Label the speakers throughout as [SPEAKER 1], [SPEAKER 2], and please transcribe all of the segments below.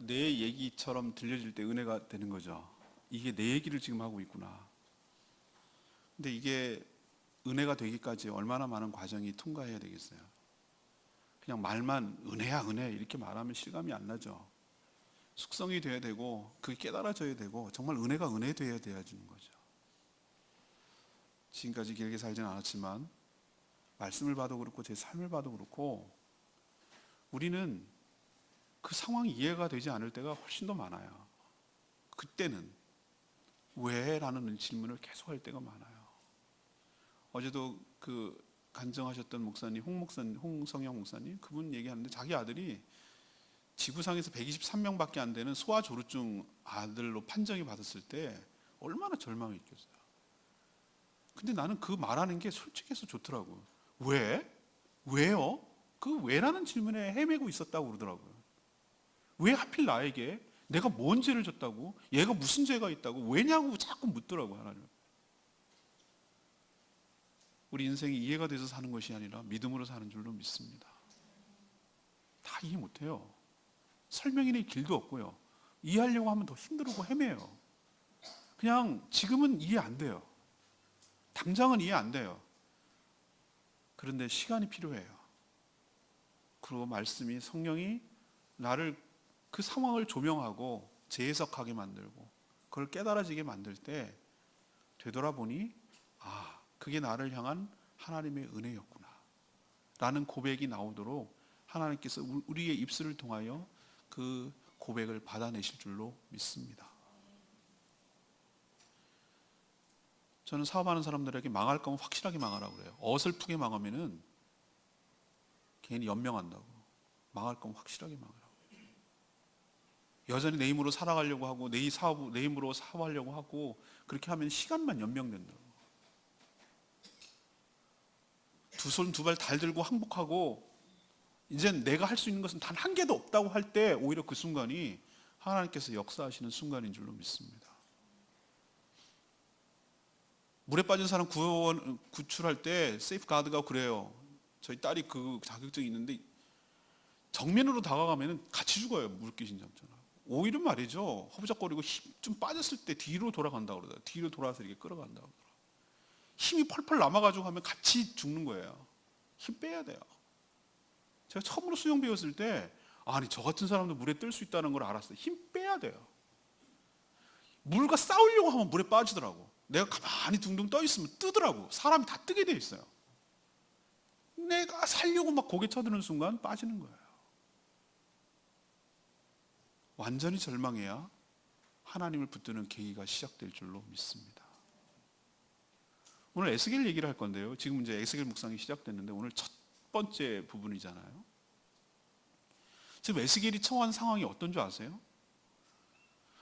[SPEAKER 1] 내 얘기처럼 들려질 때 은혜가 되는 거죠. 이게 내 얘기를 지금 하고 있구나. 근데 이게 은혜가 되기까지 얼마나 많은 과정이 통과해야 되겠어요. 그냥 말만 은혜야 은혜 이렇게 말하면 실감이 안 나죠. 숙성이 돼야 되고 그게 깨달아져야 되고 정말 은혜가 은혜 돼야 되어지는 거죠. 지금까지 길게 살지는 않았지만 말씀을 봐도 그렇고 제 삶을 봐도 그렇고 우리는 그 상황이 이해가 되지 않을 때가 훨씬 더 많아요. 그때는 왜? 라는 질문을 계속할 때가 많아요. 어제도 그 간증하셨던 목사님 홍성영 목사님 그분 얘기하는데 자기 아들이 지구상에서 123명밖에 안 되는 소아조루증 아들로 판정이 받았을 때 얼마나 절망했겠어요. 근데 나는 그 말하는 게 솔직해서 좋더라고요. 왜? 왜요? 그 왜라는 질문에 헤매고 있었다고 그러더라고요. 왜 하필 나에게? 내가 뭔 죄를 졌다고? 얘가 무슨 죄가 있다고? 왜냐고 자꾸 묻더라고요. 하나님. 우리 인생이 이해가 돼서 사는 것이 아니라 믿음으로 사는 줄로 믿습니다. 다 이해 못해요. 설명의 길도 없고요. 이해하려고 하면 더 힘들고 헤매요. 그냥 지금은 이해 안 돼요. 당장은 이해 안 돼요. 그런데 시간이 필요해요. 그리고 말씀이 성령이 나를 그 상황을 조명하고 재해석하게 만들고 그걸 깨달아지게 만들 때 되돌아보니 아, 그게 나를 향한 하나님의 은혜였구나 라는 고백이 나오도록 하나님께서 우리의 입술을 통하여 그 고백을 받아내실 줄로 믿습니다. 저는 사업하는 사람들에게 망할 거면 확실하게 망하라고 그래요. 어설프게 망하면은 괜히 연명한다고. 망할 거면 확실하게 망하라고. 여전히 내 힘으로 살아가려고 하고 내 힘으로 사업하려고 하고 그렇게 하면 시간만 연명된다고. 두 손 두 발 달 들고 항복하고 이제 내가 할 수 있는 것은 단 한 개도 없다고 할 때 오히려 그 순간이 하나님께서 역사하시는 순간인 줄로 믿습니다. 물에 빠진 사람 구출할 때 세이프가드가 그래요. 저희 딸이 그 자격증이 있는데 정면으로 다가가면 같이 죽어요. 물귀신 잡잖아. 오히려 말이죠. 허부적거리고 힘 좀 빠졌을 때 뒤로 돌아간다고 그러더라고요. 뒤로 돌아서 이렇게 끌어간다고 그러더라고요. 힘이 펄펄 남아가지고 하면 같이 죽는 거예요. 힘 빼야 돼요. 제가 처음으로 수영 배웠을 때 아니 저 같은 사람도 물에 뜰 수 있다는 걸 알았어요. 힘 빼야 돼요. 물과 싸우려고 하면 물에 빠지더라고. 내가 가만히 둥둥 떠 있으면 뜨더라고. 사람이 다 뜨게 돼 있어요. 내가 살려고 막 고개 쳐드는 순간 빠지는 거예요. 완전히 절망해야 하나님을 붙드는 계기가 시작될 줄로 믿습니다. 오늘 에스겔 얘기를 할 건데요. 지금 이제 에스겔 묵상이 시작됐는데 오늘 첫 번째 부분이잖아요. 지금 에스겔이 처한 상황이 어떤 줄 아세요?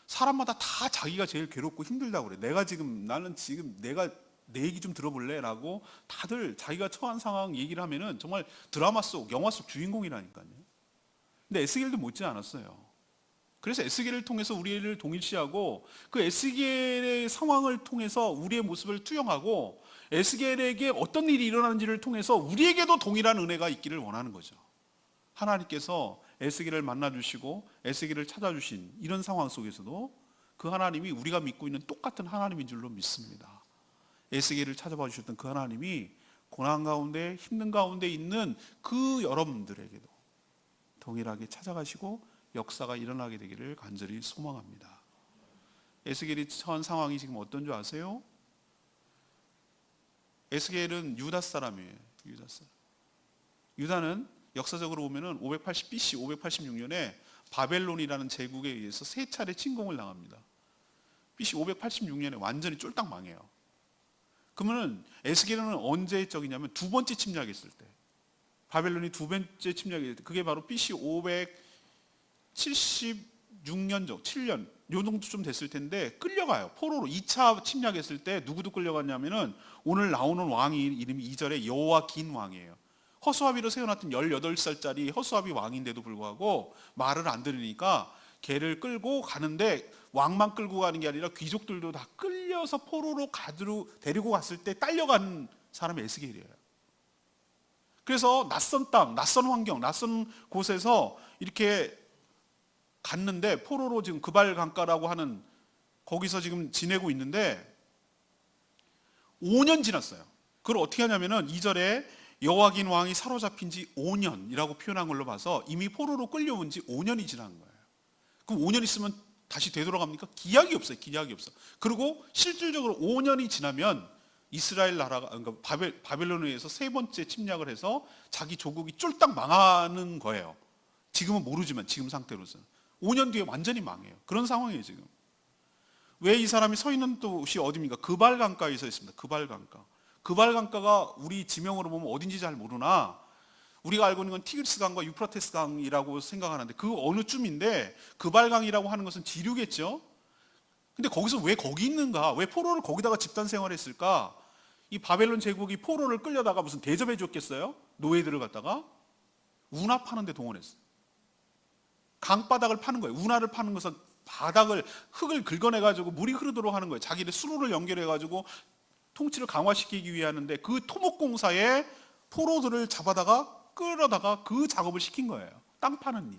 [SPEAKER 1] 사람마다 다 자기가 제일 괴롭고 힘들다고 그래. 나는 지금 내가 내 얘기 좀 들어볼래? 라고 다들 자기가 처한 상황 얘기를 하면은 정말 드라마 속, 영화 속 주인공이라니까요. 근데 에스겔도 못지 않았어요. 그래서 에스겔을 통해서 우리를 동일시하고 그 에스겔의 상황을 통해서 우리의 모습을 투영하고 에스겔에게 어떤 일이 일어나는지를 통해서 우리에게도 동일한 은혜가 있기를 원하는 거죠. 하나님께서 에스겔을 만나주시고 에스겔을 찾아주신 이런 상황 속에서도 그 하나님이 우리가 믿고 있는 똑같은 하나님인 줄로 믿습니다. 에스겔을 찾아봐 주셨던 그 하나님이 고난 가운데 힘든 가운데 있는 그 여러분들에게도 동일하게 찾아가시고 역사가 일어나게 되기를 간절히 소망합니다. 에스겔이 처한 상황이 지금 어떤 줄 아세요? 에스겔은 유다 사람이에요. 유다는 역사적으로 보면은 580 BC 586년에 바벨론이라는 제국에 의해서 세 차례 침공을 당합니다. BC 586년에 완전히 쫄딱 망해요. 그러면은 에스겔은 언제 적이냐면 두 번째 침략했을 때, 바벨론이 두 번째 침략했을 때, 그게 바로 BC 576년 정 7년 요 정도 좀 됐을 텐데 끌려가요. 포로로 2차 침략했을 때 누구도 끌려갔냐면은 오늘 나오는 왕이 이름이 2절에 여호와긴 왕이에요. 허수아비로 세워놨던 18살짜리 허수아비 왕인데도 불구하고 말을 안 들으니까 걔를 끌고 가는데 왕만 끌고 가는 게 아니라 귀족들도 다 끌려서 포로로 데리고 갔을 때 딸려간 사람이 에스겔이에요. 그래서 낯선 땅, 낯선 환경, 낯선 곳에서 이렇게 갔는데 포로로 지금 그발 강가라고 하는 거기서 지금 지내고 있는데 5년 지났어요. 그걸 어떻게 하냐면은 2절에 여호와긴 왕이 사로잡힌 지 5년이라고 표현한 걸로 봐서 이미 포로로 끌려온 지 5년이 지난 거예요. 그럼 5년 있으면 다시 되돌아갑니까? 기약이 없어요. 기약이 없어. 그리고 실질적으로 5년이 지나면 이스라엘 나라가, 그러니까 바벨론에 의해서 세 번째 침략을 해서 자기 조국이 쫄딱 망하는 거예요. 지금은 모르지만 지금 상태로서는 5년 뒤에 완전히 망해요. 그런 상황이에요 지금. 왜 이 사람이 서 있는 곳이 어디입니까? 그발 강가에 서 있습니다. 그발 강가. 그발 강가가 우리 지명으로 보면 어딘지 잘 모르나 우리가 알고 있는 건 티그리스 강과 유프라테스 강이라고 생각하는데 그 어느 쯤인데 그발 강이라고 하는 것은 지류겠죠. 근데 거기서 왜 거기 있는가? 왜 포로를 거기다가 집단 생활했을까? 이 바벨론 제국이 포로를 끌려다가 무슨 대접해 줬겠어요? 노예들을 갖다가 운하 파는 데 동원했어요. 강바닥을 파는 거예요. 운하를 파는 것은 바닥을 흙을 긁어내가지고 물이 흐르도록 하는 거예요. 자기들 수로를 연결해가지고 통치를 강화시키기 위하는데 그 토목공사에 포로들을 잡아다가 끌어다가 그 작업을 시킨 거예요. 땅 파는 일.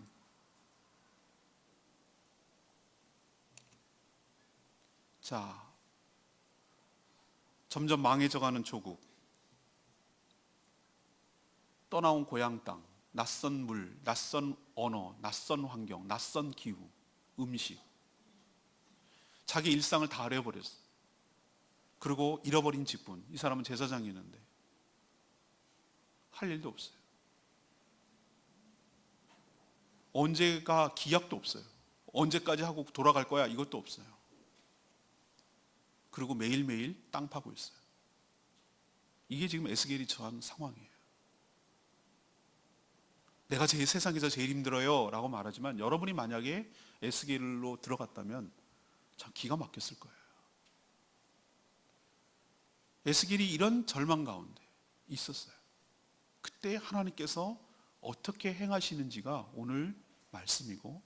[SPEAKER 1] 자, 점점 망해져가는 조국, 떠나온 고향 땅, 낯선 물, 낯선 언어, 낯선 환경, 낯선 기후, 음식, 자기 일상을 다 잃어버렸어. 그리고 잃어버린 직분. 이 사람은 제사장이었는데 할 일도 없어요. 언제가 기약도 없어요. 언제까지 하고 돌아갈 거야 이것도 없어요. 그리고 매일매일 땅 파고 있어요. 이게 지금 에스겔이 처한 상황이에요. 내가 제일 세상에서 제일 힘들어요 라고 말하지만 여러분이 만약에 에스겔로 들어갔다면 참 기가 막혔을 거예요. 에스겔이 이런 절망 가운데 있었어요. 그때 하나님께서 어떻게 행하시는지가 오늘 말씀이고,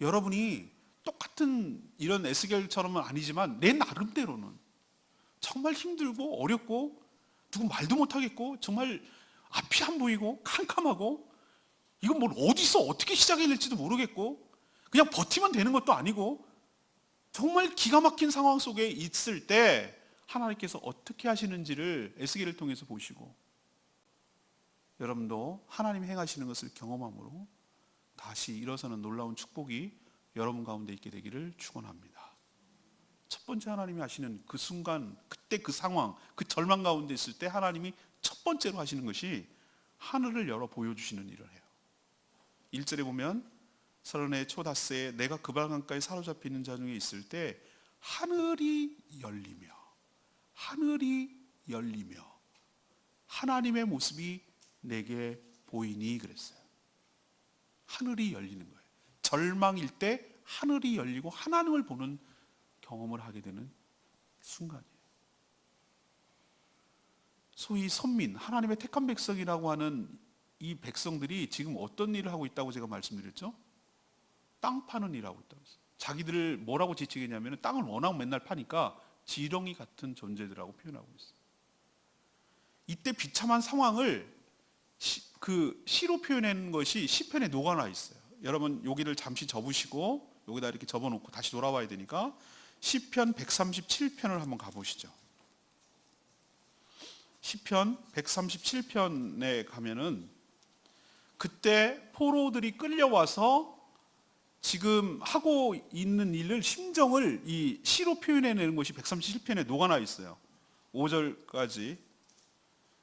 [SPEAKER 1] 여러분이 똑같은 이런 에스겔처럼은 아니지만 내 나름대로는 정말 힘들고 어렵고 누구 말도 못하겠고 정말 앞이 안 보이고 캄캄하고 이건 뭘 어디서 어떻게 시작해야 될지도 모르겠고 그냥 버티면 되는 것도 아니고 정말 기가 막힌 상황 속에 있을 때 하나님께서 어떻게 하시는지를 에스겔을 통해서 보시고 여러분도 하나님이 행하시는 것을 경험함으로 다시 일어서는 놀라운 축복이 여러분 가운데 있게 되기를 축원합니다. 첫 번째 하나님이 하시는 그 순간, 그때 그 상황, 그 절망 가운데 있을 때 하나님이 첫 번째로 하시는 것이 하늘을 열어 보여주시는 일을 해요. 1절에 보면 서른의 초닷새에 내가 그발 강가에 사로잡히는 자 중에 있을 때 하늘이 열리며 하나님의 모습이 내게 보이니 그랬어요. 하늘이 열리는 거예요. 절망일 때 하늘이 열리고 하나님을 보는 경험을 하게 되는 순간이에요. 소위 선민, 하나님의 택한 백성이라고 하는 이 백성들이 지금 어떤 일을 하고 있다고 제가 말씀드렸죠? 땅 파는 일을 하고 있다고 했어요. 자기들을 뭐라고 지칭했냐면 땅을 워낙 맨날 파니까 지렁이 같은 존재들하고 표현하고 있어요. 이때 비참한 상황을 시로 표현한 것이 시편에 녹아나 있어요. 여러분 여기를 잠시 접으시고 여기다 이렇게 접어놓고 다시 돌아와야 되니까 시편 137편을 한번 가보시죠. 시편 137편에 가면은 그때 포로들이 끌려와서 지금 하고 있는 일을 심정을 이 시로 표현해내는 것이 137편에 녹아나 있어요. 5절까지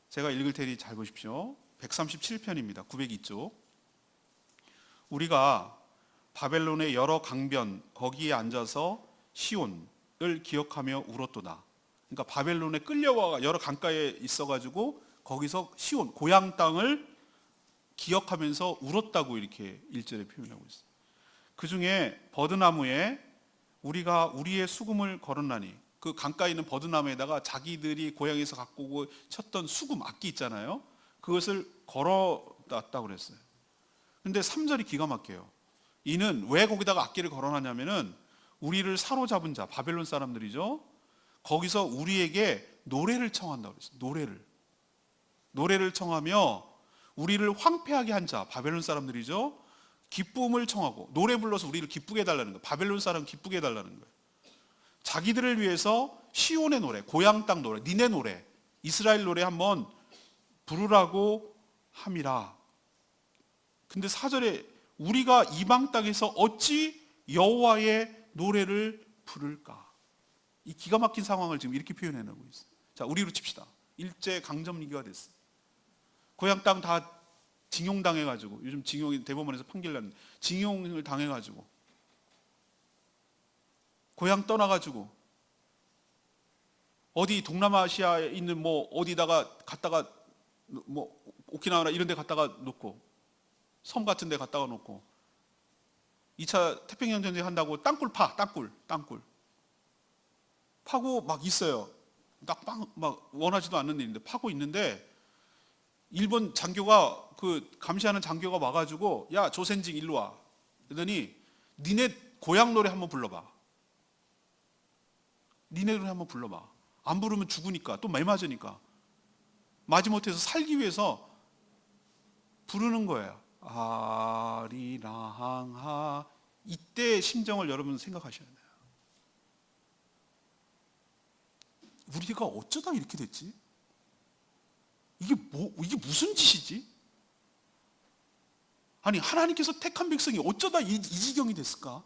[SPEAKER 1] 제가 읽을 테니 잘 보십시오. 137편입니다. 902쪽. 우리가 바벨론의 여러 강변 거기에 앉아서 시온을 기억하며 울었도다. 그러니까 바벨론에 끌려와 여러 강가에 있어가지고 거기서 시온 고향 땅을 기억하면서 울었다고 이렇게 1절에 표현하고 있어요. 그 중에 버드나무에 우리가 우리의 수금을 걸었나니, 그 강가에 있는 버드나무에다가 자기들이 고향에서 갖고 오고 쳤던 수금 악기 있잖아요. 그것을 걸어놨다고 그랬어요. 근데 3절이 기가 막혀요. 이는 왜 거기다가 악기를 걸어놨냐면은 우리를 사로잡은 자, 바벨론 사람들이죠. 거기서 우리에게 노래를 청한다고 그랬어요. 노래를 청하며 우리를 황폐하게 한 자, 바벨론 사람들이죠. 기쁨을 청하고 노래 불러서 우리를 기쁘게 해달라는 거예요. 바벨론 사람 기쁘게 해달라는 거예요. 자기들을 위해서 시온의 노래, 고향 땅 노래, 니네 노래, 이스라엘 노래 한번 부르라고 함이라. 근데 4절에 우리가 이방 땅에서 어찌 여호와의 노래를 부를까? 이 기가 막힌 상황을 지금 이렇게 표현해내고 있어요. 자, 우리로 칩시다. 일제 강점기가 됐어. 고향 땅 다 징용당해가지고, 요즘 징용이 대법원에서 판결 났는데 징용을 당해가지고 고향 떠나가지고 어디 동남아시아에 있는 뭐 어디다가 갔다가 뭐 오키나와나 이런 데 갔다가 놓고 섬 같은 데 갔다가 놓고 2차 태평양 전쟁 한다고 땅굴 파고 막 있어요. 막 원하지도 않는 일인데 파고 있는데 일본 장교가 그 감시하는 장교가 와가지고 야 조센징 일로 와. 그러더니 니네 고향 노래 한번 불러봐. 니네 노래 한번 불러봐. 안 부르면 죽으니까 또 매 맞으니까 마지못해서 살기 위해서 부르는 거예요. 아리랑하. 이때 심정을 여러분 생각하셔야 돼요. 우리가 어쩌다 이렇게 됐지? 이게 무슨 짓이지? 아니 하나님께서 택한 백성이 어쩌다 이 지경이 됐을까?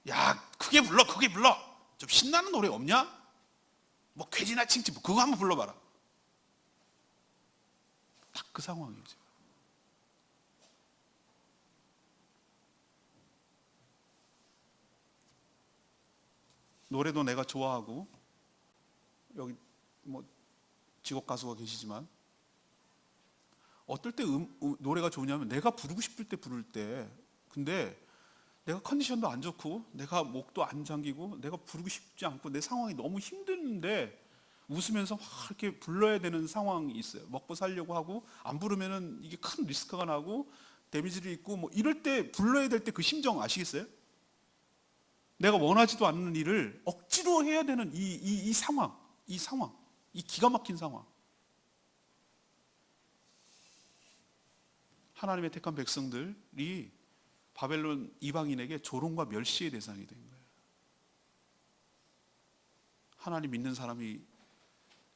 [SPEAKER 1] 야 크게 불러 좀 신나는 노래 없냐? 뭐 괴지나 칭칭 그거 한번 불러봐라. 딱 그 상황이에요. 노래도 내가 좋아하고 여기 뭐 직업 가수가 계시지만 어떨 때 노래가 좋냐면 내가 부르고 싶을 때 부를 때, 근데 내가 컨디션도 안 좋고 내가 목도 안 잠기고 내가 부르고 싶지 않고 내 상황이 너무 힘드는데 웃으면서 막 이렇게 불러야 되는 상황이 있어요. 먹고 살려고 하고 안 부르면은 이게 큰 리스크가 나고 데미지를 입고 뭐 이럴 때 불러야 될 때 그 심정 아시겠어요? 내가 원하지도 않는 일을 억지로 해야 되는 이 상황, 이 기가 막힌 상황. 하나님의 택한 백성들이 바벨론 이방인에게 조롱과 멸시의 대상이 된 거예요. 하나님 믿는 사람이,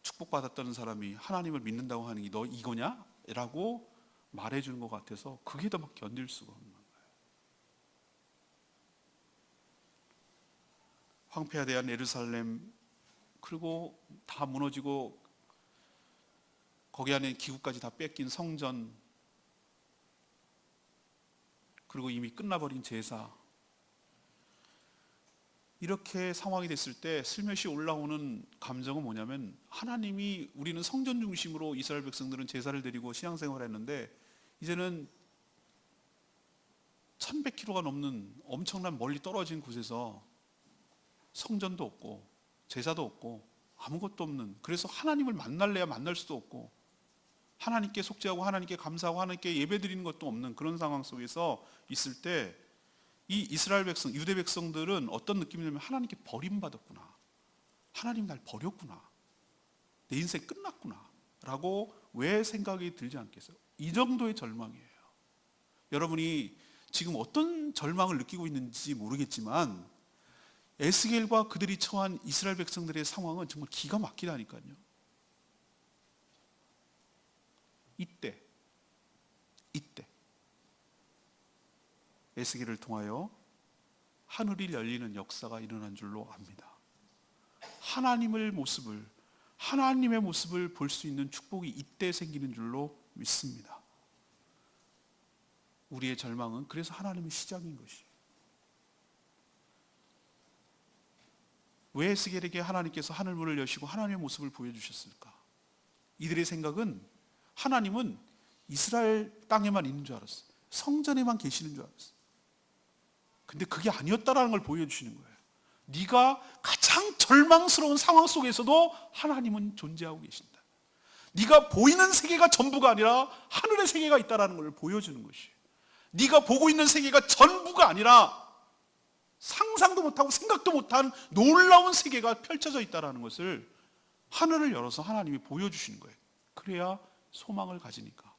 [SPEAKER 1] 축복받았다는 사람이 하나님을 믿는다고 하는 게 너 이거냐? 라고 말해주는 것 같아서 그게 더 막 견딜 수가 없는 거예요. 황폐화된 예루살렘, 그리고 다 무너지고 거기 안에 기구까지 다 뺏긴 성전, 그리고 이미 끝나버린 제사, 이렇게 상황이 됐을 때 슬며시 올라오는 감정은 뭐냐면, 하나님이, 우리는 성전 중심으로 이스라엘 백성들은 제사를 드리고 신앙생활을 했는데 이제는 1100km가 넘는 엄청난 멀리 떨어진 곳에서 성전도 없고 제사도 없고 아무것도 없는, 그래서 하나님을 만날래야 만날 수도 없고 하나님께 속죄하고 하나님께 감사하고 하나님께 예배드리는 것도 없는 그런 상황 속에서 있을 때 이 이스라엘 백성, 유대 백성들은 어떤 느낌이냐면 하나님께 버림받았구나, 하나님 날 버렸구나, 내 인생 끝났구나 라고 왜 생각이 들지 않겠어요? 이 정도의 절망이에요. 여러분이 지금 어떤 절망을 느끼고 있는지 모르겠지만 에스겔과 그들이 처한 이스라엘 백성들의 상황은 정말 기가 막히다니까요. 이때 에스겔을 통하여 하늘이 열리는 역사가 일어난 줄로 압니다. 하나님의 모습을 볼 수 있는 축복이 이때 생기는 줄로 믿습니다. 우리의 절망은 그래서 하나님의 시작인 것이에요. 왜 에스겔에게 하나님께서 하늘문을 여시고 하나님의 모습을 보여주셨을까? 이들의 생각은 하나님은 이스라엘 땅에만 있는 줄 알았어요. 성전에만 계시는 줄 알았어요. 근데 그게 아니었다라는 걸 보여주시는 거예요. 네가 가장 절망스러운 상황 속에서도 하나님은 존재하고 계신다. 네가 보이는 세계가 전부가 아니라 하늘의 세계가 있다는 걸 보여주는 것이에요. 네가 보고 있는 세계가 전부가 아니라 상상도 못하고 생각도 못한 놀라운 세계가 펼쳐져 있다는 것을 하늘을 열어서 하나님이 보여주시는 거예요. 그래야 소망을 가지니까.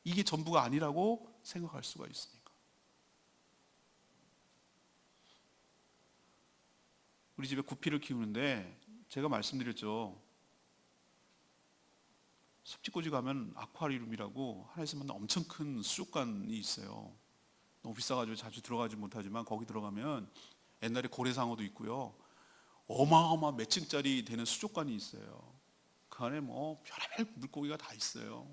[SPEAKER 1] 이게 전부가 아니라고 생각할 수가 있으니까. 우리 집에 구피를 키우는데 제가 말씀드렸죠. 섭지코지 가면 아쿠아리움이라고 하나에서 만난 엄청 큰 수족관이 있어요. 너무 비싸가지고 자주 들어가지 못하지만 거기 들어가면 옛날에 고래상어도 있고요. 어마어마 몇 층짜리 되는 수족관이 있어요. 그 안에 뭐 별의별 물고기가 다 있어요.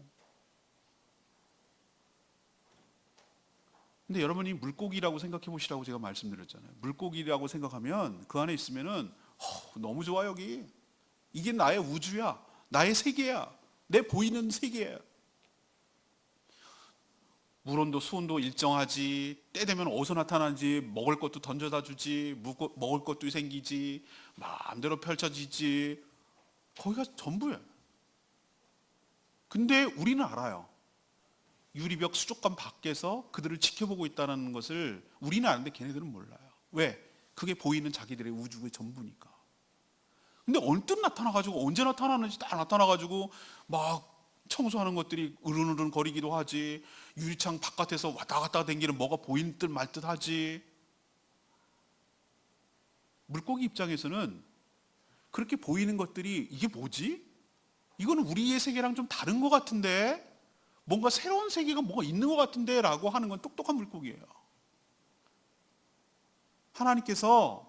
[SPEAKER 1] 근데 여러분이 물고기라고 생각해 보시라고 제가 말씀드렸잖아요. 물고기라고 생각하면 그 안에 있으면은 너무 좋아 여기. 이게 나의 우주야. 나의 세계야. 내 보이는 세계야. 물온도 수온도 일정하지. 때 되면 어디서 나타나는지 먹을 것도 던져다 주지. 먹을 것도 생기지. 마음대로 펼쳐지지. 거기가 전부예요. 근데 우리는 알아요. 유리벽 수족관 밖에서 그들을 지켜보고 있다는 것을 우리는 아는데 걔네들은 몰라요. 왜? 그게 보이는 자기들의 우주의 전부니까. 근데 언뜻 나타나가지고 언제 나타나는지 다 나타나가지고 막 청소하는 것들이 으른으른 거리기도 하지. 유리창 바깥에서 왔다 갔다 댕기는 뭐가 보이는 듯 말 듯 하지. 물고기 입장에서는 그렇게 보이는 것들이 이게 뭐지? 이거는 우리의 세계랑 좀 다른 것 같은데? 뭔가 새로운 세계가 뭐가 있는 것 같은데? 라고 하는 건 똑똑한 물고기예요. 하나님께서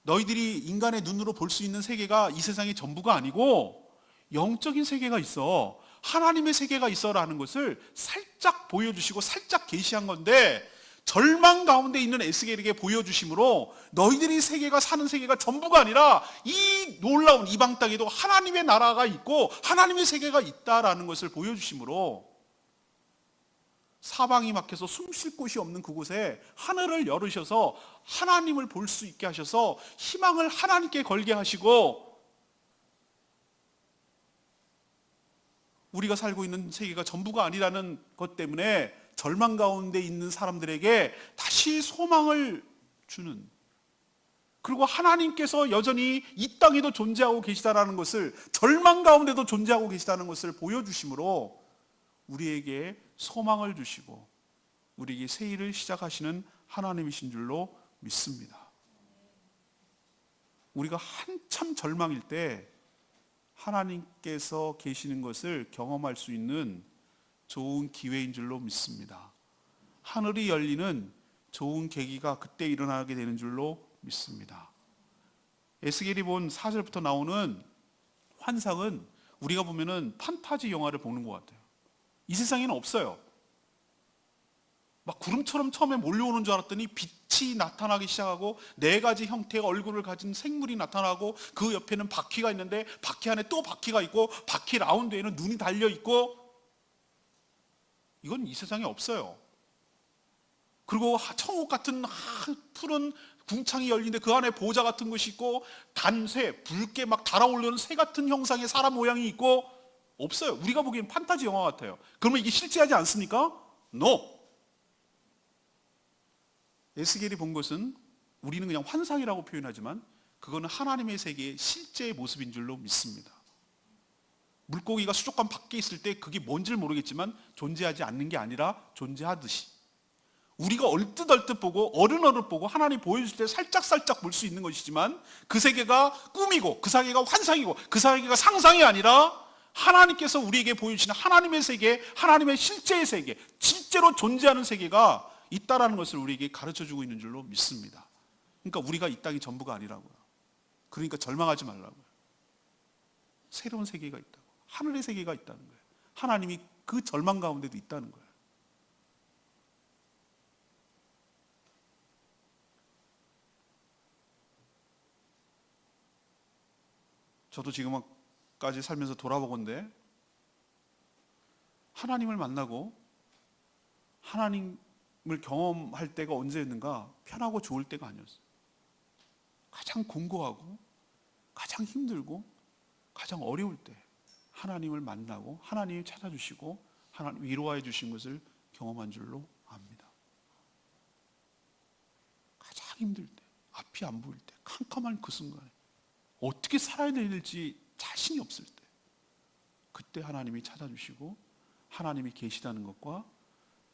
[SPEAKER 1] 너희들이 인간의 눈으로 볼 수 있는 세계가 이 세상의 전부가 아니고 영적인 세계가 있어. 하나님의 세계가 있어라는 것을 살짝 보여주시고 살짝 계시한 건데 절망 가운데 있는 에스겔에게 보여주심으로 너희들이 세계가 사는 세계가 전부가 아니라 이 놀라운 이방 땅에도 하나님의 나라가 있고 하나님의 세계가 있다라는 것을 보여주심으로 사방이 막혀서 숨 쉴 곳이 없는 그곳에 하늘을 열으셔서 하나님을 볼 수 있게 하셔서 희망을 하나님께 걸게 하시고 우리가 살고 있는 세계가 전부가 아니라는 것 때문에 절망 가운데 있는 사람들에게 다시 소망을 주는, 그리고 하나님께서 여전히 이 땅에도 존재하고 계시다는 것을, 절망 가운데도 존재하고 계시다는 것을 보여주심으로 우리에게 소망을 주시고 우리에게 새 일을 시작하시는 하나님이신 줄로 믿습니다. 우리가 한참 절망일 때 하나님께서 계시는 것을 경험할 수 있는 좋은 기회인 줄로 믿습니다. 하늘이 열리는 좋은 계기가 그때 일어나게 되는 줄로 믿습니다. 에스겔이 본 4절부터 나오는 환상은 우리가 보면은 판타지 영화를 보는 것 같아요. 이 세상에는 없어요. 막 구름처럼 처음에 몰려오는 줄 알았더니 빛이 나타나기 시작하고 4가지 형태의 얼굴을 가진 생물이 나타나고 그 옆에는 바퀴가 있는데 바퀴 안에 또 바퀴가 있고 바퀴 라운드에는 눈이 달려 있고, 이건 이 세상에 없어요. 그리고 천국 같은 푸른 궁창이 열리는데 그 안에 보좌 같은 것이 있고 단새, 붉게 막 달아오르는 새 같은 형상의 사람 모양이 있고, 없어요. 우리가 보기엔 판타지 영화 같아요. 그러면 이게 실제하지 않습니까? No. 에스겔이 본 것은 우리는 그냥 환상이라고 표현하지만 그거는 하나님의 세계의 실제의 모습인 줄로 믿습니다. 물고기가 수족관 밖에 있을 때 그게 뭔지를 모르겠지만 존재하지 않는 게 아니라 존재하듯이 우리가 얼뜻 보고 어른어른 보고 하나님 보여줄 때 살짝 볼 수 있는 것이지만 그 세계가 꿈이고 그 세계가 환상이고 그 세계가 상상이 아니라 하나님께서 우리에게 보여주시는 하나님의 세계, 하나님의 실제의 세계, 실제로 존재하는 세계가 있다라는 것을 우리에게 가르쳐주고 있는 줄로 믿습니다. 그러니까 우리가 이 땅이 전부가 아니라고요. 그러니까 절망하지 말라고요. 새로운 세계가 있다고, 하늘의 세계가 있다는 거예요. 하나님이 그 절망 가운데도 있다는 거예요. 저도 지금까지 살면서 돌아보건대 하나님을 만나고 하나님을 경험할 때가 언제였는가? 편하고 좋을 때가 아니었어요. 가장 공고하고 가장 힘들고 가장 어려울 때 하나님을 만나고 하나님이 찾아주시고 하나님 위로해 주신 것을 경험한 줄로 압니다. 가장 힘들 때, 앞이 안 보일 때, 캄캄한 그 순간에 어떻게 살아야 될지 자신이 없을 때, 그때 하나님이 찾아주시고 하나님이 계시다는 것과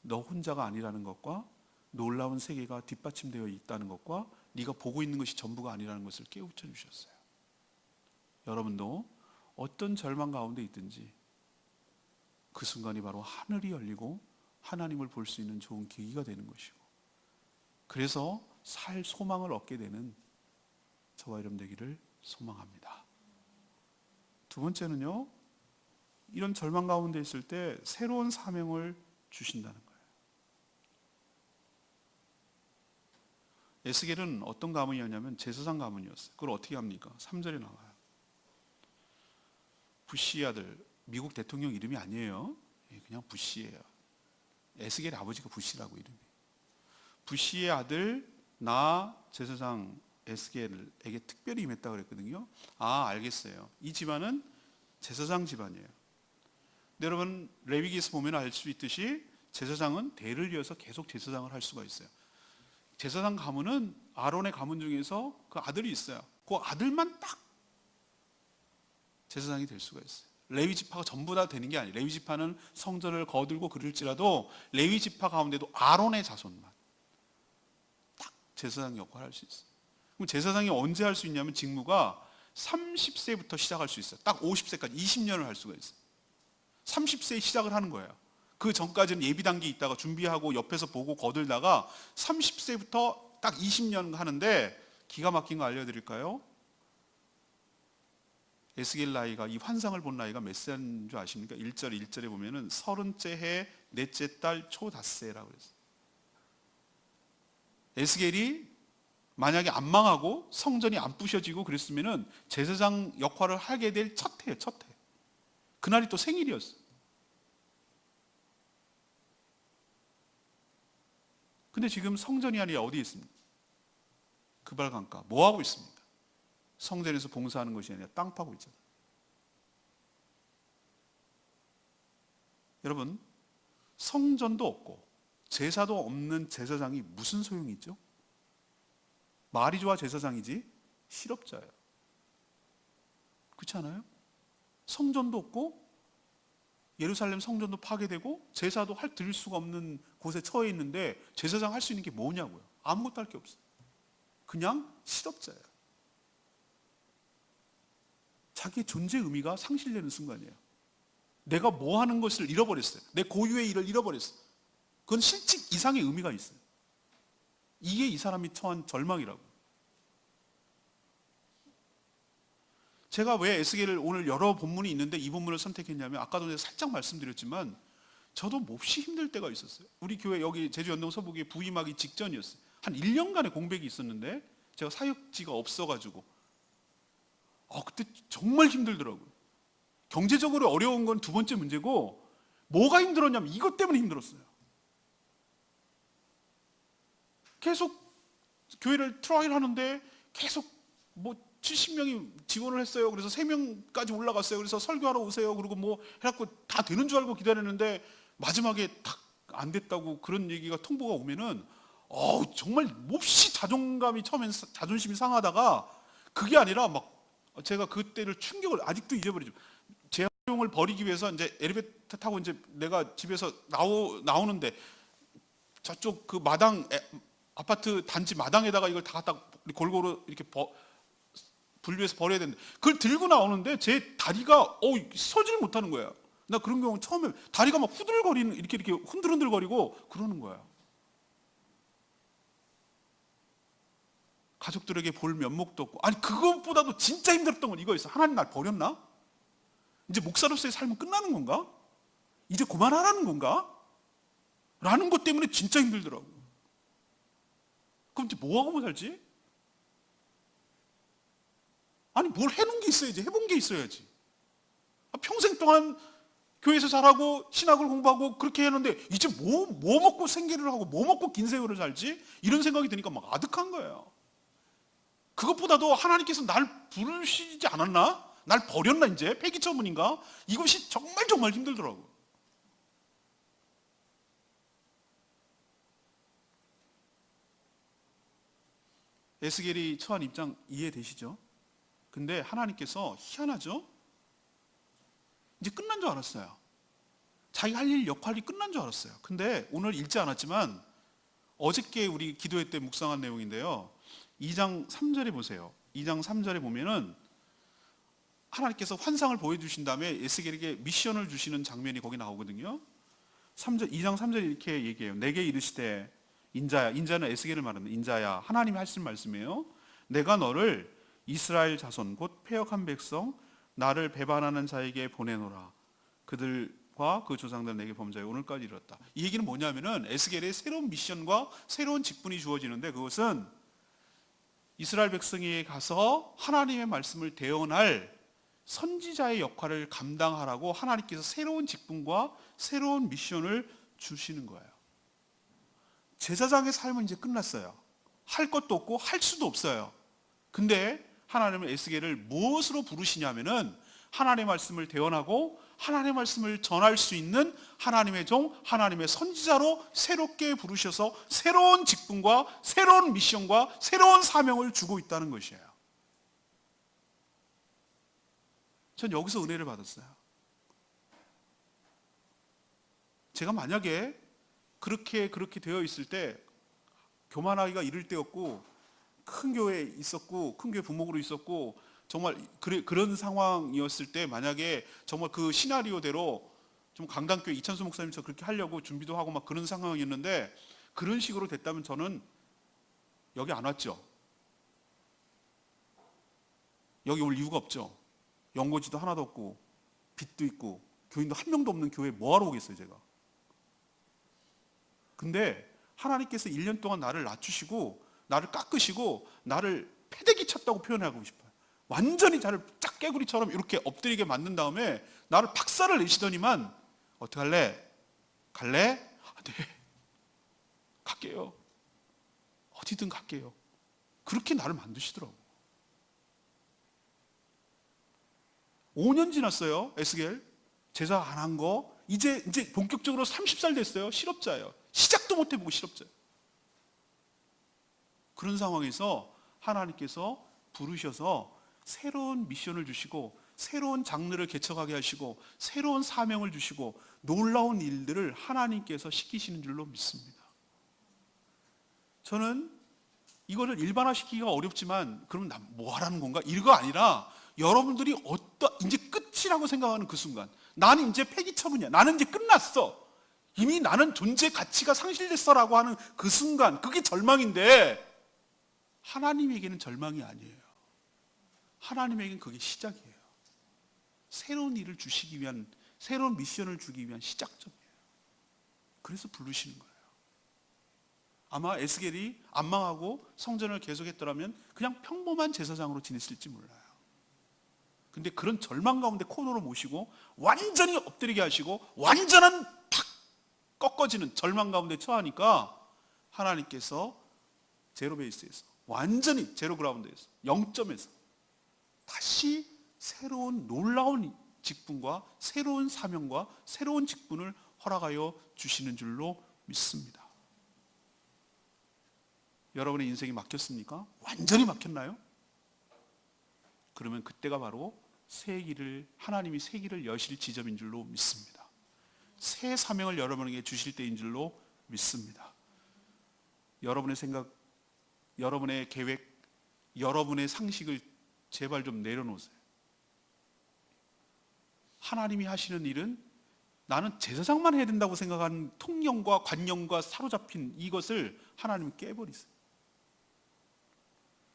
[SPEAKER 1] 너 혼자가 아니라는 것과 놀라운 세계가 뒷받침되어 있다는 것과 네가 보고 있는 것이 전부가 아니라는 것을 깨우쳐 주셨어요. 여러분도 어떤 절망 가운데 있든지 그 순간이 바로 하늘이 열리고 하나님을 볼 수 있는 좋은 계기가 되는 것이고, 그래서 살 소망을 얻게 되는 저와 여러분 되기를 소망합니다. 두 번째는요, 이런 절망 가운데 있을 때 새로운 사명을 주신다는 거예요. 에스겔은 어떤 가문이었냐면 제사장 가문이었어요. 그걸 어떻게 합니까? 3절에 나와요. 부시의 아들, 미국 대통령 이름이 아니에요. 그냥 부시예요. 에스겔의 아버지가 부시라고 이름이. 부시의 아들 나 제사장 에스겔에게 특별히 임했다고 그랬거든요. 아, 알겠어요. 이 집안은 제사장 집안이에요. 근데 여러분 레위기에서 보면 알 수 있듯이 제사장은 대를 이어서 계속 제사장을 할 수가 있어요. 제사장 가문은 아론의 가문 중에서 그 아들이 있어요. 그 아들만 딱 제사장이 될 수가 있어요. 레위 지파가 전부 다 되는 게 아니에요. 레위 지파는 성전을 거들고 그럴지라도 레위 지파 가운데도 아론의 자손만 딱 제사장 역할을 할 수 있어요. 그럼 제사장이 언제 할 수 있냐면 직무가 30세부터 시작할 수 있어요. 딱 50세까지 20년을 할 수가 있어요. 30세에 시작을 하는 거예요. 그 전까지는 예비 단계 있다가 준비하고 옆에서 보고 거들다가 30세부터 딱 20년 하는데, 기가 막힌 거 알려드릴까요? 에스겔 나이가, 이 환상을 본 나이가 몇 살인 줄 아십니까? 1절에 보면은 30째 해 넷째 달 초닷새라고 그랬어요. 에스겔이 만약에 안 망하고 성전이 안 부셔지고 그랬으면은 제사장 역할을 하게 될 첫 해예요, 첫 해. 그날이 또 생일이었어요. 근데 지금 성전이 아니라 어디에 있습니까? 그발강가. 뭐 하고 있습니까? 성전에서 봉사하는 것이 아니라 땅 파고 있잖아요. 여러분, 성전도 없고 제사도 없는 제사장이 무슨 소용이 있죠? 말이 좋아 제사장이지 실업자예요. 그렇지 않아요? 성전도 없고 예루살렘 성전도 파괴되고 제사도 드릴 수가 없는 곳에 처해 있는데 제사장 할 수 있는 게 뭐냐고요? 아무것도 할 게 없어요. 그냥 실업자예요. 자기의 존재 의미가 상실되는 순간이에요. 내가 뭐 하는 것을 잃어버렸어요. 내 고유의 일을 잃어버렸어요. 그건 실직 이상의 의미가 있어요. 이게 이 사람이 처한 절망이라고. 제가 왜 에스겔을 오늘 여러 본문이 있는데 이 본문을 선택했냐면, 아까도 제가 살짝 말씀드렸지만 저도 몹시 힘들 때가 있었어요. 우리 교회 여기 제주 연동 서북에 부임하기 직전이었어요. 한 1년간의 공백이 있었는데 제가 사역지가 없어가지고 그때 정말 힘들더라고요. 경제적으로 어려운 건 두 번째 문제고, 뭐가 힘들었냐면 이것 때문에 힘들었어요. 계속 교회를 트라이를 하는데 계속 70명이 지원을 했어요. 그래서 3명까지 올라갔어요. 그래서 설교하러 오세요. 그리고 해갖고 다 되는 줄 알고 기다렸는데 마지막에 딱 안 됐다고 그런 얘기가 통보가 오면은 정말 몹시 자존감이 처음엔 자존심이 상하다가, 그게 아니라 제가 그때를 충격을 아직도 잊어버리죠. 재활용을 버리기 위해서 이제 엘리베이터 타고 이제 내가 집에서 나오는데 저쪽 그 마당 아파트 단지 마당에다가 이걸 다 갖다 골고루 이렇게 분류해서 버려야 되는데, 그걸 들고 나오는데 제 다리가 서질 못하는 거예요. 나 그런 경우 처음에 다리가 막 후들거리는, 이렇게 흔들흔들거리고 그러는 거예요. 가족들에게 볼 면목도 없고, 아니 그것보다도 진짜 힘들었던 건 이거였어. 하나님 날 버렸나? 이제 목사로서의 삶은 끝나는 건가? 이제 그만하라는 건가? 라는 것 때문에 진짜 힘들더라고요. 그럼 이제 뭐하고 살지? 아니 뭘 해놓은 게 있어야지, 해본 게 있어야지. 평생 동안 교회에서 자라고 신학을 공부하고 그렇게 했는데 이제 뭐 먹고 생계를 하고 뭐 먹고 긴 세월을 살지? 이런 생각이 드니까 막 아득한 거예요. 그것보다도 하나님께서 날 부르시지 않았나? 날 버렸나? 이제 폐기 처분인가? 이것이 정말 힘들더라고요. 에스겔이 처한 입장 이해되시죠? 근데 하나님께서 희한하죠? 이제 끝난 줄 알았어요. 자기 할 일 역할이 끝난 줄 알았어요. 근데 오늘 읽지 않았지만 어저께 우리 기도회 때 묵상한 내용인데요, 2장 3절에 보세요. 2장 3절에 보면은 하나님께서 환상을 보여주신 다음에 에스겔에게 미션을 주시는 장면이 거기 나오거든요. 2장 3절에 이렇게 얘기해요. 내게 이르시되 인자야, 인자는 에스겔을 말하는 인자야, 하나님이 하신 말씀이에요. 내가 너를 이스라엘 자손 곧 패역한 백성 나를 배반하는 자에게 보내노라. 그들과 그 조상들 내게 범죄하여 오늘까지 이르렀다. 이 얘기는 뭐냐면은 에스겔의 새로운 미션과 새로운 직분이 주어지는데, 그것은 이스라엘 백성에게 가서 하나님의 말씀을 대언할 선지자의 역할을 감당하라고 하나님께서 새로운 직분과 새로운 미션을 주시는 거예요. 제사장의 삶은 이제 끝났어요. 할 것도 없고 할 수도 없어요. 근데 하나님은 에스겔을 무엇으로 부르시냐면은 하나님의 말씀을 대언하고 하나님의 말씀을 전할 수 있는 하나님의 종, 하나님의 선지자로 새롭게 부르셔서 새로운 직분과 새로운 미션과 새로운 사명을 주고 있다는 것이에요. 전 여기서 은혜를 받았어요. 제가 만약에 그렇게 되어 있을 때, 교만하기가 이를 때였고, 큰 교회에 있었고, 큰 교회 부목으로 있었고, 정말 그런 상황이었을 때, 만약에 정말 그 시나리오대로 좀 강단교회 이찬수 목사님처럼 그렇게 하려고 준비도 하고 막 그런 상황이었는데, 그런 식으로 됐다면 저는 여기 안 왔죠. 여기 올 이유가 없죠. 연고지도 하나도 없고 빚도 있고 교인도 한 명도 없는 교회에 뭐하러 오겠어요 제가. 근데 하나님께서 1년 동안 나를 낮추시고 나를 깎으시고 나를 패대기 쳤다고 표현하고 싶어요. 완전히 나를 짝 깨구리처럼 이렇게 엎드리게 만든 다음에 나를 박살을 내시더니만, 어떻게 할래? 갈래? 네, 갈게요. 어디든 갈게요. 그렇게 나를 만드시더라고. 5년 지났어요. 에스겔 제사 안 한 거 이제 본격적으로 30살 됐어요. 실업자예요. 시작도 못 해보고 실업자예요. 그런 상황에서 하나님께서 부르셔서 새로운 미션을 주시고 새로운 장르를 개척하게 하시고 새로운 사명을 주시고 놀라운 일들을 하나님께서 시키시는 줄로 믿습니다. 저는 이거를 일반화시키기가 어렵지만, 그럼 나 뭐 하라는 건가? 이거 아니라 여러분들이 이제 끝이라고 생각하는 그 순간, 나는 이제 폐기 처분이야, 나는 이제 끝났어, 이미 나는 존재 가치가 상실됐어라고 하는 그 순간, 그게 절망인데 하나님에게는 절망이 아니에요. 하나님에게는 그게 시작이에요. 새로운 일을 주시기 위한, 새로운 미션을 주기 위한 시작점이에요. 그래서 부르시는 거예요. 아마 에스겔이 안 망하고 성전을 계속했더라면 그냥 평범한 제사장으로 지냈을지 몰라요. 근데 그런 절망 가운데 코너로 모시고 완전히 엎드리게 하시고 완전한 팍 꺾어지는 절망 가운데 처하니까 하나님께서 제로 베이스에서, 완전히 제로 그라운드에서, 0점에서 다시 새로운 놀라운 직분과 새로운 사명과 새로운 직분을 허락하여 주시는 줄로 믿습니다. 여러분의 인생이 막혔습니까? 완전히 막혔나요? 그러면 그때가 바로 하나님이 새 길을 여실 지점인 줄로 믿습니다. 새 사명을 여러분에게 주실 때인 줄로 믿습니다. 여러분의 생각, 여러분의 계획, 여러분의 상식을 제발 좀 내려놓으세요. 하나님이 하시는 일은 나는 제사장만 해야 된다고 생각하는 통념과 관념과 사로잡힌 이것을 하나님은 깨버리세요.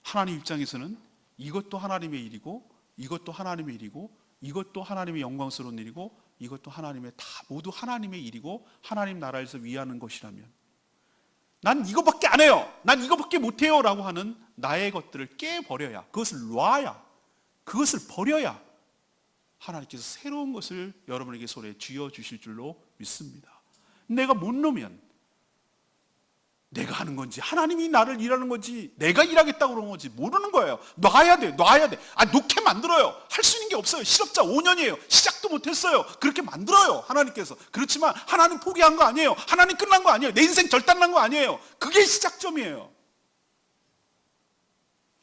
[SPEAKER 1] 하나님 입장에서는 이것도 하나님의 일이고, 이것도 하나님의 일이고, 이것도 하나님의 영광스러운 일이고, 이것도 하나님의, 다 모두 하나님의 일이고 하나님 나라에서 위하는 것이라면, 난 이거밖에 안 해요, 난 이거밖에 못해요 라고 하는 나의 것들을 깨버려야, 그것을 놔야, 그것을 버려야 하나님께서 새로운 것을 여러분에게 손에 쥐어주실 줄로 믿습니다. 내가 못 놓으면 내가 하는 건지 하나님이 나를 일하는 건지 내가 일하겠다고 그러는 건지 모르는 거예요. 놔야 돼. 놓게 만들어요. 할 수 있는 게 없어요. 실업자 5년이에요. 시작도 못했어요. 그렇게 만들어요, 하나님께서. 그렇지만 하나님 포기한 거 아니에요. 하나님 끝난 거 아니에요. 내 인생 절단난 거 아니에요. 그게 시작점이에요.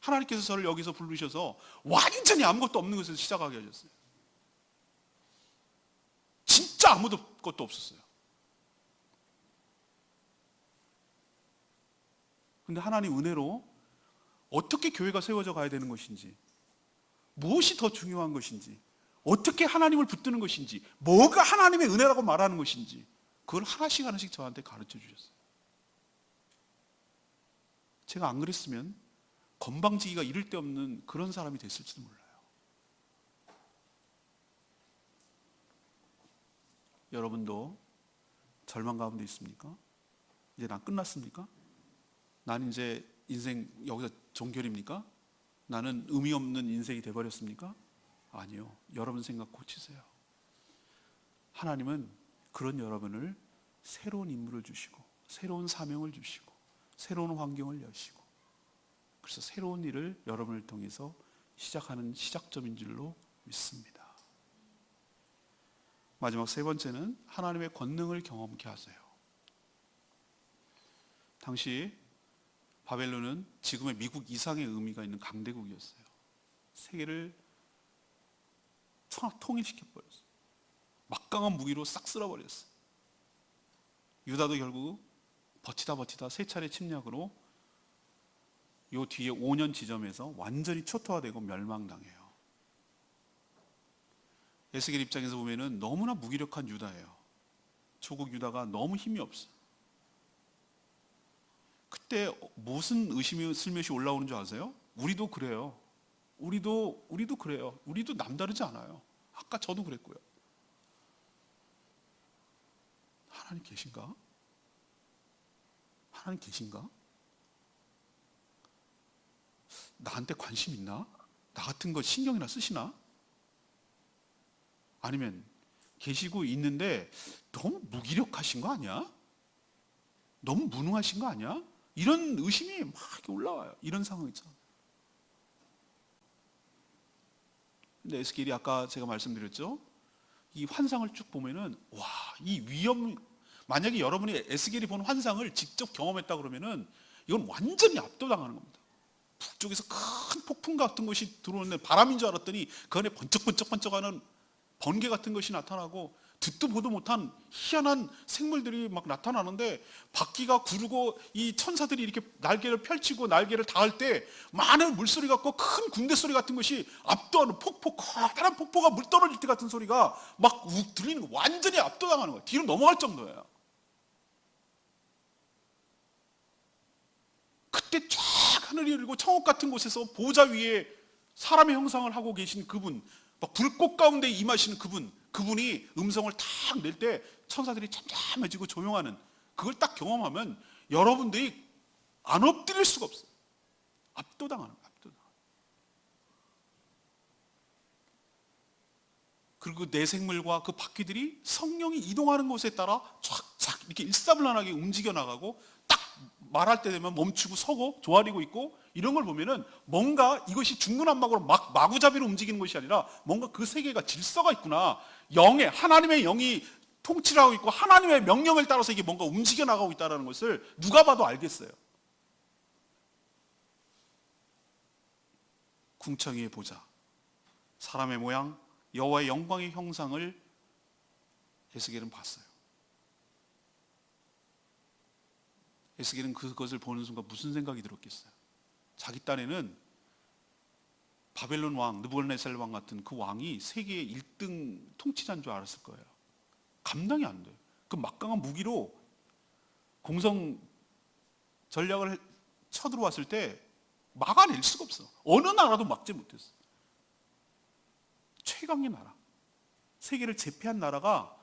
[SPEAKER 1] 하나님께서 저를 여기서 부르셔서 완전히 아무것도 없는 것에서 시작하게 하셨어요. 진짜 아무것도 없었어요. 근데 하나님 은혜로 어떻게 교회가 세워져 가야 되는 것인지, 무엇이 더 중요한 것인지, 어떻게 하나님을 붙드는 것인지, 뭐가 하나님의 은혜라고 말하는 것인지, 그걸 하나씩 하나씩 저한테 가르쳐 주셨어요. 제가 안 그랬으면 건방지기가 이를 데 없는 그런 사람이 됐을지도 몰라요. 여러분도 절망 가운데 있습니까? 이제 난 끝났습니까? 난 이제 인생 여기서 종결입니까? 나는 의미 없는 인생이 돼버렸습니까? 아니요. 여러분 생각 고치세요. 하나님은 그런 여러분을 새로운 인물을 주시고, 새로운 사명을 주시고, 새로운 환경을 여시고, 그래서 새로운 일을 여러분을 통해서 시작하는 시작점인 줄로 믿습니다. 마지막 세 번째는 하나님의 권능을 경험케 하세요. 당시 바벨론은 지금의 미국 이상의 의미가 있는 강대국이었어요. 세계를 통일시켜버렸어요. 막강한 무기로 싹 쓸어버렸어요. 유다도 결국 버티다 세 차례 침략으로 요 뒤에 5년 지점에서 완전히 초토화되고 멸망당해요. 에스겔 입장에서 보면은 너무나 무기력한 유다예요. 조국 유다가 너무 힘이 없어요. 그때 무슨 의심이 슬며시 올라오는 줄 아세요? 우리도 그래요. 우리도 그래요. 우리도 남다르지 않아요. 아까 저도 그랬고요. 하나님 계신가? 하나님 계신가? 나한테 관심 있나? 나 같은 거 신경이나 쓰시나? 아니면 계시고 있는데 너무 무기력하신 거 아니야? 너무 무능하신 거 아니야? 이런 의심이 막 올라와요. 이런 상황 있잖아요. 근데 에스겔이 아까 제가 말씀드렸죠? 이 환상을 쭉 보면은 와, 이 위험, 만약에 여러분이 에스겔이 본 환상을 직접 경험했다 그러면은 이건 완전히 압도당하는 겁니다. 북쪽에서 큰 폭풍 같은 것이 들어오는데 바람인 줄 알았더니 그 안에 번쩍번쩍하는 번개 같은 것이 나타나고 듣도 보도 못한 희한한 생물들이 막 나타나는데 바퀴가 구르고 이 천사들이 이렇게 날개를 펼치고 날개를 닿을 때 많은 물소리 같고 큰 군대 소리 같은 것이 압도하는 폭포, 커다란 폭포가 물 떨어질 때 같은 소리가 막 욱 들리는 거, 완전히 압도당하는 거예요. 뒤로 넘어갈 정도예요. 그때 쫙 하늘이 열리고 천국 같은 곳에서 보좌 위에 사람의 형상을 하고 계신 그분, 막 불꽃 가운데 임하시는 그분이 음성을 탁 낼 때 천사들이 잠잠해지고 조용하는 그걸 딱 경험하면 여러분들이 안 엎드릴 수가 없어요. 압도당하는 거예요. 압도당하는. 그리고 내 생물과 그 바퀴들이 성령이 이동하는 곳에 따라 쫙쫙 이렇게 일사불란하게 움직여 나가고 딱 말할 때 되면 멈추고 서고 조아리고 있고 이런 걸 보면은 뭔가 이것이 중구난방으로 막 마구잡이로 움직이는 것이 아니라 뭔가 그 세계가 질서가 있구나. 하나님의 영이 통치를 하고 있고 하나님의 명령을 따라서 이게 뭔가 움직여 나가고 있다는 것을 누가 봐도 알겠어요. 궁창이의 보좌, 사람의 모양, 여호와의 영광의 형상을 에스겔은 봤어요. 에스겔은 그것을 보는 순간 무슨 생각이 들었겠어요? 자기 딴에는 바벨론 왕, 느부갓네살 왕 같은 그 왕이 세계의 1등 통치자인 줄 알았을 거예요. 감당이 안 돼요. 그 막강한 무기로 공성 전략을 쳐들어왔을 때 막아낼 수가 없어. 어느 나라도 막지 못했어. 최강의 나라, 세계를 제패한 나라가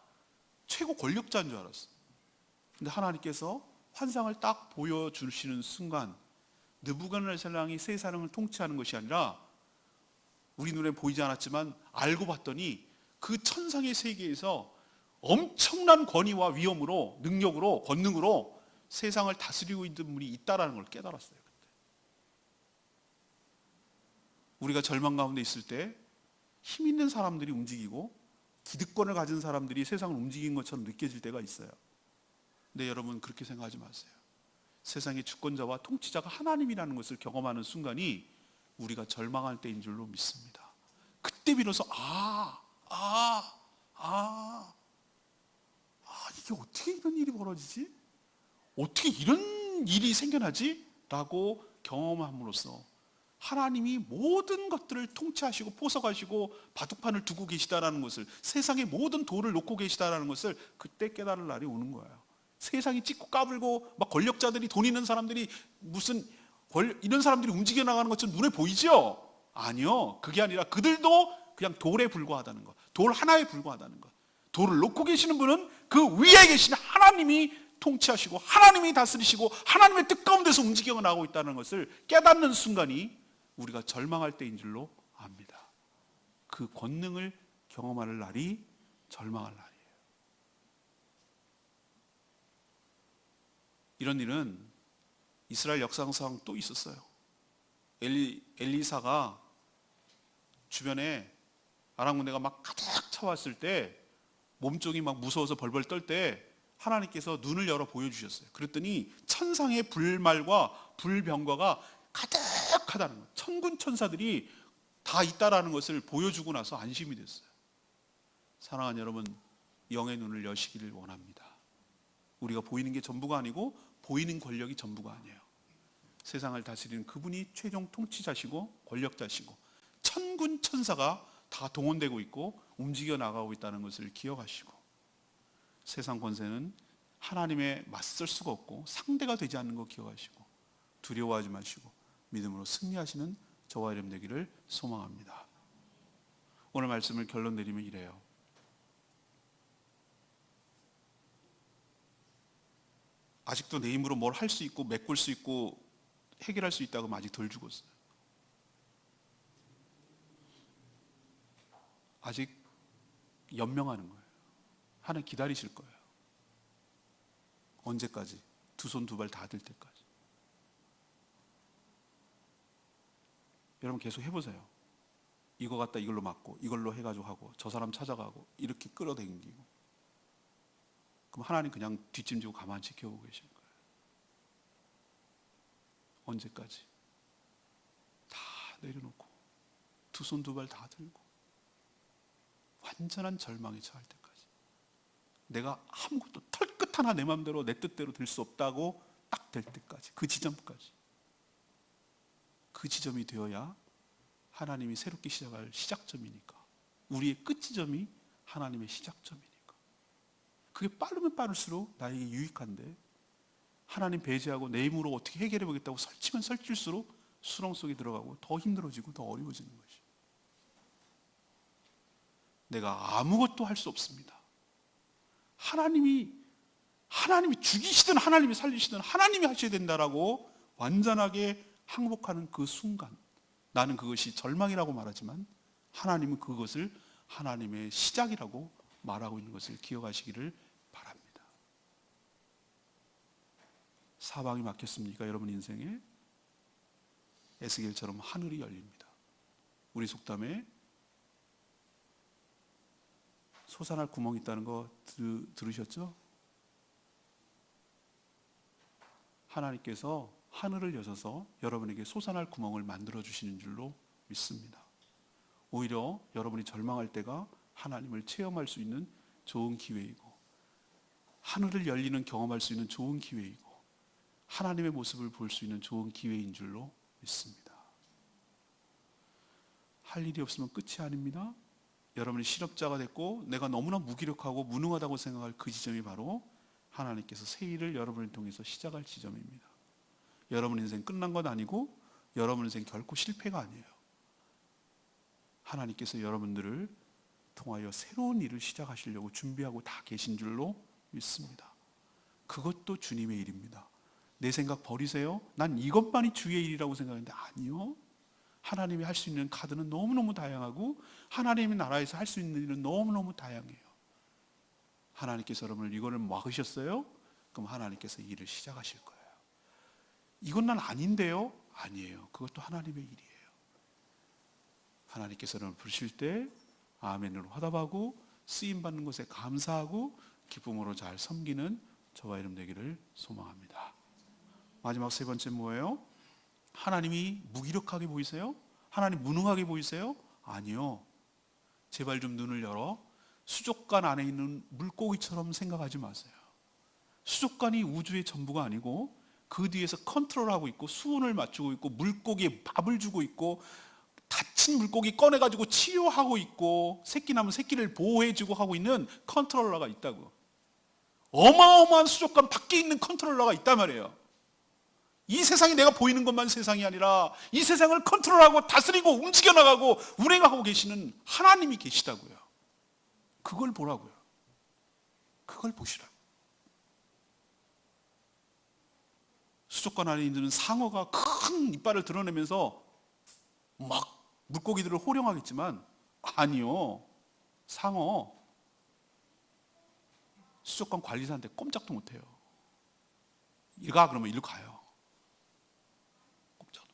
[SPEAKER 1] 최고 권력자인 줄 알았어. 근데 하나님께서 환상을 딱 보여주시는 순간 느부갓네살 왕이 세상을 통치하는 것이 아니라 우리 눈에 보이지 않았지만 알고 봤더니 그 천상의 세계에서 엄청난 권위와 위엄으로, 능력으로, 권능으로 세상을 다스리고 있는 분이 있다는 걸 깨달았어요. 그때. 우리가 절망 가운데 있을 때 힘 있는 사람들이 움직이고 기득권을 가진 사람들이 세상을 움직이는 것처럼 느껴질 때가 있어요. 근데 여러분 그렇게 생각하지 마세요. 세상의 주권자와 통치자가 하나님이라는 것을 경험하는 순간이 우리가 절망할 때인 줄로 믿습니다. 그때 비로소 이게 어떻게 이런 일이 벌어지지? 어떻게 이런 일이 생겨나지? 라고 경험함으로써 하나님이 모든 것들을 통치하시고 포석하시고 바둑판을 두고 계시다라는 것을, 세상의 모든 도를 놓고 계시다라는 것을 그때 깨달을 날이 오는 거예요. 세상이 찢고 까불고 막 권력자들이, 돈 있는 사람들이 무슨 이런 사람들이 움직여 나가는 것처럼 눈에 보이죠? 아니요. 그게 아니라 그들도 그냥 돌에 불과하다는 것, 돌 하나에 불과하다는 것. 돌을 놓고 계시는 분은 그 위에 계신 하나님이 통치하시고 하나님이 다스리시고 하나님의 뜻 가운데서 움직여 나가고 있다는 것을 깨닫는 순간이 우리가 절망할 때인 줄로 압니다. 그 권능을 경험할 날이 절망할 날이에요. 이런 일은 이스라엘 역사상 또 있었어요. 엘리사가 주변에 아람 군대가 막 가득 차왔을 때 몸쪽이 막 무서워서 벌벌 떨 때 하나님께서 눈을 열어 보여주셨어요. 그랬더니 천상의 불말과 불병거가 가득하다는 거예요. 천군 천사들이 다 있다라는 것을 보여주고 나서 안심이 됐어요. 사랑하는 여러분, 영의 눈을 여시기를 원합니다. 우리가 보이는 게 전부가 아니고 보이는 권력이 전부가 아니에요. 세상을 다스리는 그분이 최종 통치자시고 권력자시고 천군 천사가 다 동원되고 있고 움직여 나가고 있다는 것을 기억하시고, 세상 권세는 하나님에 맞설 수가 없고 상대가 되지 않는 거 기억하시고 두려워하지 마시고 믿음으로 승리하시는 저와 여러분 되기를 소망합니다. 오늘 말씀을 결론 내리면 이래요. 아직도 내 힘으로 뭘 할 수 있고 메꿀 수 있고 해결할 수 있다고 하면 아직 덜 죽었어요. 아직 연명하는 거예요. 하나님 기다리실 거예요. 언제까지? 두 손 두 발 다 들 때까지. 여러분 계속 해보세요. 이거 갖다 이걸로 맞고 이걸로 해가지고 하고 저 사람 찾아가고 이렇게 끌어당기고, 그럼 하나님 그냥 뒷짐지고 가만히 지켜보고 계신 거예요. 언제까지? 다 내려놓고 두 손 두 발 다 들고 완전한 절망에 처할 때까지, 내가 아무것도 털끝 하나 내 마음대로 내 뜻대로 될 수 없다고 딱 될 때까지, 그 지점까지. 그 지점이 되어야 하나님이 새롭게 시작할 시작점이니까, 우리의 끝 지점이 하나님의 시작점이니까. 그게 빠르면 빠를수록 나에게 유익한데, 하나님 배제하고 내 힘으로 어떻게 해결해 보겠다고 설치면 설칠수록 수렁 속에 들어가고 더 힘들어지고 더 어려워지는 것이. 내가 아무것도 할 수 없습니다. 하나님이 죽이시든 하나님이 살리시든 하나님이 하셔야 된다라고 완전하게 항복하는 그 순간, 나는 그것이 절망이라고 말하지만 하나님은 그것을 하나님의 시작이라고 말하고 있는 것을 기억하시기를 바랍니다. 사방이 막혔습니까? 여러분 인생에 에스겔처럼 하늘이 열립니다. 우리 속담에 솟아날 구멍이 있다는 거 들으셨죠? 하나님께서 하늘을 여셔서 여러분에게 솟아날 구멍을 만들어 주시는 줄로 믿습니다. 오히려 여러분이 절망할 때가 하나님을 체험할 수 있는 좋은 기회이고, 하늘을 열리는 경험할 수 있는 좋은 기회이고, 하나님의 모습을 볼 수 있는 좋은 기회인 줄로 믿습니다. 할 일이 없으면 끝이 아닙니다. 여러분이 실업자가 됐고 내가 너무나 무기력하고 무능하다고 생각할 그 지점이 바로 하나님께서 새 일을 여러분을 통해서 시작할 지점입니다. 여러분 인생 끝난 건 아니고 여러분 인생 결코 실패가 아니에요. 하나님께서 여러분들을 통하여 새로운 일을 시작하시려고 준비하고 다 계신 줄로 믿습니다. 그것도 주님의 일입니다. 내 생각 버리세요. 난 이것만이 주의 일이라고 생각했는데 아니요. 하나님이 할 수 있는 카드는 너무너무 다양하고 하나님의 나라에서 할 수 있는 일은 너무너무 다양해요. 하나님께서 여러분을 이거를 막으셨어요? 그럼 하나님께서 일을 시작하실 거예요. 이건 난 아닌데요? 아니에요. 그것도 하나님의 일이에요. 하나님께서 여러분을 부르실 때 아멘으로 화답하고 쓰임받는 것에 감사하고 기쁨으로 잘 섬기는 저와 여러분 되기를 소망합니다. 마지막 세 번째 뭐예요? 하나님이 무기력하게 보이세요? 하나님 무능하게 보이세요? 아니요. 제발 좀 눈을 열어 수족관 안에 있는 물고기처럼 생각하지 마세요. 수족관이 우주의 전부가 아니고 그 뒤에서 컨트롤하고 있고 수온을 맞추고 있고 물고기에 밥을 주고 있고 다친 물고기 꺼내가지고 치료하고 있고 새끼 나면 새끼를 보호해주고 하고 있는 컨트롤러가 있다고. 어마어마한 수족관 밖에 있는 컨트롤러가 있단 말이에요. 이 세상이 내가 보이는 것만 세상이 아니라 이 세상을 컨트롤하고 다스리고 움직여 나가고 운행하고 계시는 하나님이 계시다고요. 그걸 보라고요. 그걸 보시라고. 수족관 안에 있는 상어가 큰 이빨을 드러내면서 막 물고기들을 호령하겠지만 아니요. 상어 수족관 관리사한테 꼼짝도 못해요. 이가 그러면 일로 가요. 꼼짝도.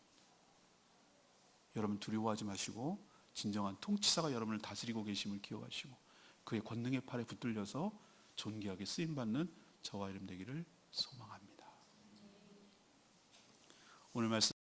[SPEAKER 1] 여러분 두려워하지 마시고 진정한 통치사가 여러분을 다스리고 계심을 기억하시고 그의 권능의 팔에 붙들려서 존귀하게 쓰임받는 저와 여러분 되기를 소망합니다. 오늘 말씀